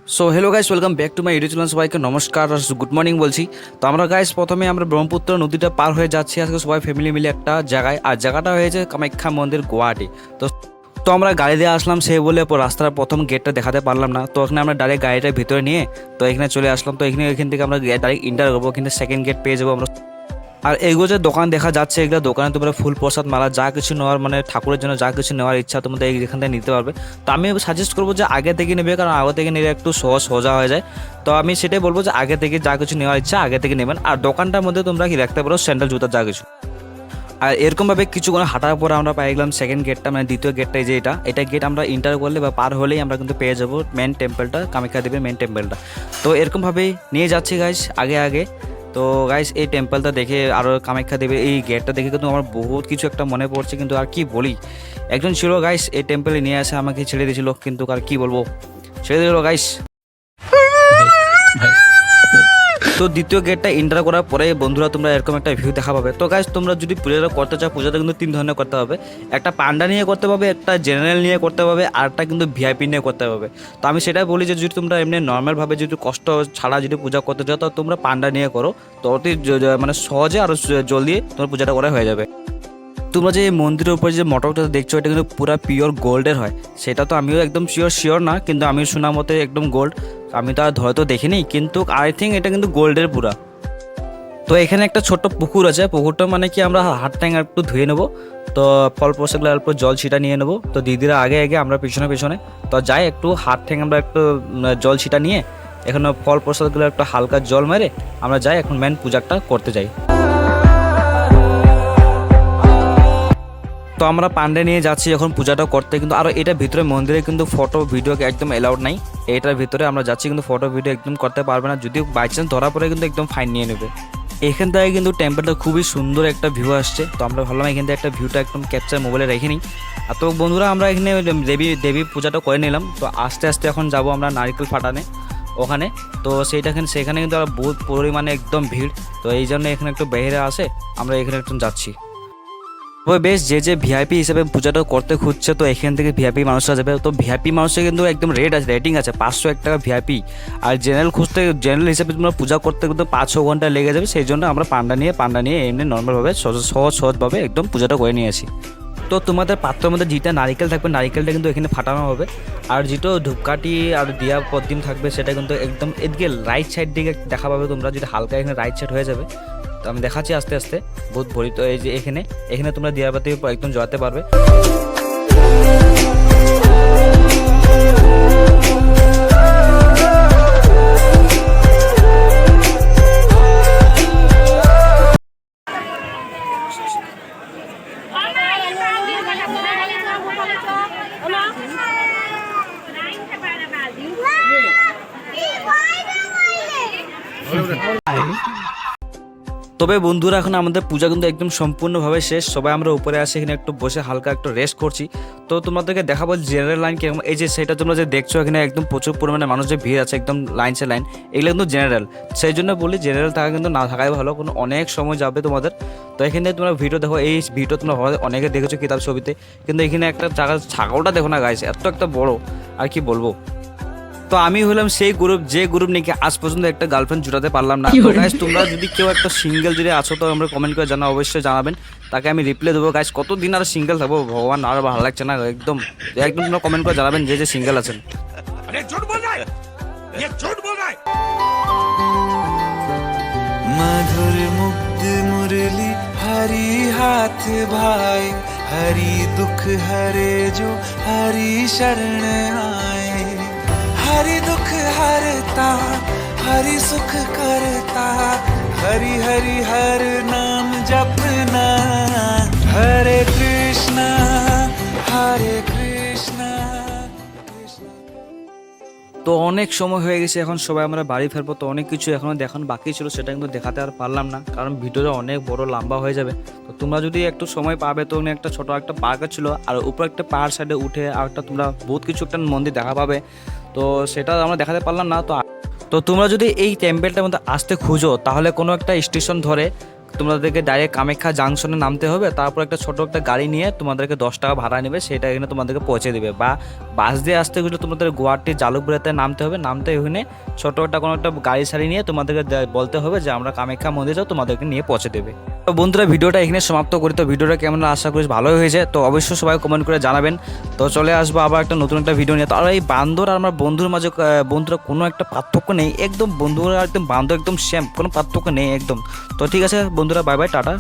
So hello guys, welcome back to my YouTube channel. সবাইকে নমস্কার আর good morning বলছি। তো আমরা গাইস প্রথমে আমরা ব্রহ্মপুত্র নদীটা পার হয়ে যাচ্ছি আজকে সবাই ফ্যামিলি মিলে একটা জায়গায়, আর জায়গাটা হয়েছে কামাখ্যা মন্দির, গুয়াহাটি। তো তো আমরা গাড়ি দিয়ে আসলাম, সে বলে রাস্তার প্রথম গেটটা দেখাতে পারলাম না, তো ওখানে আমরা ডাইরেক্ট গাড়িটা ভিতরে নিয়ে তো এখানে চলে আসলাম। তো এখান থেকে আমরা ডাইরেক্ট ইন্টার করবো, কিন্তু সেকেন্ড গেট পেয়ে যাবো আমরা। আর এগুলো যে দোকান দেখা যাচ্ছে, এগুলো দোকানে তোমরা ফুল প্রসাদ মালা যা কিছু নেওয়ার, মানে ঠাকুরের জন্য যা কিছু নেওয়ার ইচ্ছা তোমাদের এখান থেকে নিতে পারবে। তো আমি সাজেস্ট করবো যে আগে থেকে নেবে, কারণ আগে থেকে নিলে একটু সোজা হয়ে যায়। তো আমি সেটাই বলবো যে আগে থেকে যা কিছু নেওয়ার ইচ্ছা আগে থেকে নেবেন। আর দোকানটার মধ্যে তোমরা কি রাখতে পারো, স্যান্ডেল জুতা যা কিছু। আর এরকমভাবে কিছুক্ষণ হাঁটার পরে আমরা পেয়ে গেলাম সেকেন্ড গেটটা, মানে দ্বিতীয় গেটটা। যে এটা গেট আমরা ইন্টার করলে বা পার হলেই আমরা কিন্তু পেয়ে যাবো মেন টেম্পলটা, কামাখ্যা দেবীর মেন টেম্পলটা। তো এরকমভাবেই নিয়ে যাচ্ছি গাইস আগে আগে। তো গাইস এই টেম্পলটা দেখে আর কামাখ্যা দেবীর এই গেটটা দেখে কিন্তু আমার বহুত কিছু একটা মনে পড়ছে, কিন্তু আর কি বলি। একজন ছিল গাইস এই টেম্পলে নিয়ে আসে আমাকে ছেড়ে দিয়েছিল, কিন্তু আর কি বলবো, ছেড়ে দিল গাইস। তো দ্বিতীয় গেটটা এন্টার করার পরে বন্ধুরা তোমরা এরকম একটা ভিউ দেখা পাবে। তো গাইস তোমরা যদি পূজাটা করতে চাও, পূজাটা কিন্তু তিন ধরনের করতে হবে। একটা পান্ডা নিয়ে করতে পারবে, একটা জেনারেল নিয়ে করতে পারবে, আর একটা কিন্তু ভিআইপি নিয়ে করতে পারবে। তো আমি সেটাই বলি যে যদি তোমরা এমনি নর্মালভাবে যদি কষ্ট ছাড়া যদি পূজা করতে চাও, তো তোমরা পান্ডা নিয়ে করো। তো অতি মানে সহজে আর জলদি তোমার পূজাটা করা হয়ে যাবে। তোমরা যে মন্দিরের উপরে যে মটকটা দেখছো, এটা কিন্তু পুরো পিওর গোল্ডের হয়। সেটা তো আমিও একদম শিওর না, কিন্তু আমি শোনা মতে একদম গোল্ড। আমি তো আর হয়তো দেখিনি, কিন্তু আই থিঙ্ক এটা কিন্তু গোল্ডের পুরা। তো এখানে একটা ছোট্ট পুকুর আছে, পুকুরটা মানে কি আমরা হাত ট্যাং একটু ধুয়ে নেবো। তো ফল প্রসাদগুলো অল্প জল ছিটা নিয়ে নেবো। তো দিদিরা আগে আগে আমরা পিছনে পিছনে তো যাই, একটু হাত ট্যাং আমরা একটু জল ছিটা নিয়ে এখানে ফল প্রসাদগুলো একটু হালকা জল মেরে আমরা যাই এখন মেন পূজাটা করতে যাই। তো আমরা পান্ডে নিয়ে যাচ্ছি এখন পূজাটা করতে, কিন্তু আরও এটা ভিতরে মন্দিরে কিন্তু ফটো ভিডিও একদম অ্যালাউড নাই। এটার ভিতরে আমরা যাচ্ছি, কিন্তু ফটো ভিডিও একদম করতে পারবে না, যদি বাই চান্স ধরা পড়ে কিন্তু একদম ফাইন নিয়ে নেবে। এখান থেকে কিন্তু টেম্পলটা খুবই সুন্দর একটা ভিউ আসছে। তো আমরা ভাবলাম এখান থেকে একটা ভিউটা একদম ক্যাপচার মোবাইলে রেখে নিই। আর তো বন্ধুরা আমরা এখানে দেবী পূজাটা করে নিলাম। তো আস্তে আস্তে এখন যাব আমরা নারকেল ফাটানে ওখানে। তো সেখানে কিন্তু বহুত পরিমাণে একদম ভিড়। তো এই জন্য এখানে একটু বাইরে আসে, আমরা এখানে একটু যাচ্ছি। তবে বেশ যে ভিআইপি হিসেবে পূজাটা করতে খুঁজছে, তো এখান থেকে ভিআইপি মানুষরা যাবে। তো ভিআইপি মানুষের কিন্তু একদম রেটিং আছে 501 টাকা ভিআইপি। আর জেনারেল হিসেবে তোমরা পূজা করতে কিন্তু 5-6 ঘন্টা লেগে যাবে। সেই জন্য আমরা পান্ডা নিয়ে এমনি নর্মালভাবে সহজভাবে একদম পূজাটা করে নিয়েছি। তো তোমাদের পাত্রের মধ্যে যেটা নারিকেল থাকবে, নারিকেলটা কিন্তু এখানে ফাটানো হবে। আর যেটা ধূপকাঠি আর দিয়া পদ্দিম থাকবে, সেটা কিন্তু একদম এদিকে রাইট সাইড দিকে দেখা পাবে তোমরা, যদি হালকা এখানে রাইট সাইড হয়ে যাবে। তো আমি দেখাচ্ছি আস্তে আস্তে বহুত ভরি। তো এই যে এখানে তোমরা দিয়াবাতি একদম জ্বালাতে পারবে। তবে বন্ধুরা এখন আমাদের পূজা কিন্তু একদম সম্পূর্ণভাবে শেষ। সবাই আমরা উপরে আসে, এখানে একটু বসে হালকা একটু রেস্ট করছি। তো তোমাদেরকে দেখাবো জেনারেল লাইন কিরকম। এই যে সেটা তোমরা যে দেখছো, এখানে একদম প্রচুর পরিমাণে মানুষ যে ভিড় আছে একদম লাইন, এগুলো কিন্তু জেনারেল। সেই জন্য বলি জেনারেল থাকা কিন্তু না থাকাই ভালো, কোনো অনেক সময় যাবে তোমাদের। তো এখানে তোমরা ভিডিও দেখো, এই ভিডিও তোমরা অনেকে দেখেছো কিতাব ছবিতে, কিন্তু এখানে একটা জায়গা ছাগলটা দেখো না গাইস, এত একটা বড়, আর কি বলবো। তো আমি হলাম সেই গ্রুপ নাকি আজ পর্যন্ত একটা গার্লফ্রেন্ড জুটাতে পারলাম না। তো গাইস তোমরা যদি কেউ একটা সিঙ্গেল যদি আছো, তো আমরা কমেন্ট করে জানা, অবশ্যই জানাবেন, তাকে আমি রিপ্লাই দেবো। গাইস কতদিন আর সিঙ্গেল থাকবো ভগবান, আর ভালো লাগছে না একদম। তোমরা কমেন্ট করে জানাবেন যে সিঙ্গেল আছেন। मधुर मुग्ध मुरली हरी हाथ भाई, हरी दुख हरे जो हरी शरण आए। हरि दुख हरता हरि सुख करता, हरि हरि हर नाम जपना, हरे कृष्णा कृष्णा। তো অনেক সময় হয়ে গেছে, এখন সবাই আমরা বাড়ি ফেরবো। তো অনেক কিছু এখনো দেখানো বাকি ছিল, সেটা কিন্তু দেখাতে আর পারলাম না, কারণ ভিডিওটা অনেক বড় লম্বা হয়ে যাবে। তো তোমরা যদি একটু সময় পাবে, তো একটা ছোট একটা পার্ক ছিল, আর উপর একটা পাহাড় সাইডে উঠে আর একটা তোমরা বহুত কিছু একটা মন্দির দেখা পাবে। তো সেটা আমরা দেখাতে পারলাম না। তো তোমরা যদি এই টেম্পলটার মধ্যে আসতে খুঁজো, তাহলে কোনো একটা স্টেশন ধরে তোমাদেরকে ডাইরেক্ট কামাখ্যা জাংশনে নামতে হবে, তারপর একটা ছোট একটা গাড়ি নিয়ে তোমাদেরকে 10 টাকা ভাড়া নেবে, সেটা এখানে তোমাদেরকে পৌঁছে দেবে। বা বাস দিয়ে আসতে গেলে তোমাদের গুয়াহাটি জালুকবাড়িতে নামতে হবে, নামতে ওখানে ছোট একটা কোনো একটা গাড়ি সারি নিয়ে তোমাদেরকে বলতে হবে যে আমরা কামাখ্যা মন্দির যাও, তোমাদেরকে নিয়ে পৌঁছে দেবে। তো বন্ধুরা ভিডিওটা এখানে সমাপ্ত করি। তো ভিডিওটা কেমন আশা করি ভালোই হয়েছে, তো অবশ্যই সবাই কমেন্ট করে জানাবেন। তো চলে আসবো আবার একটা নতুন একটা ভিডিও নিয়ে। তো আর এই বান্দর আর আমার বন্ধুর মাঝে বন্ধুরা কোনো একটা পার্থক্য নেই, একদম বন্ধুরা একদম বান্দর একদম সেম, কোনো পার্থক্য নেই একদম। তো ঠিক আছে বন্ধুরা, বাই বাই, টাটা।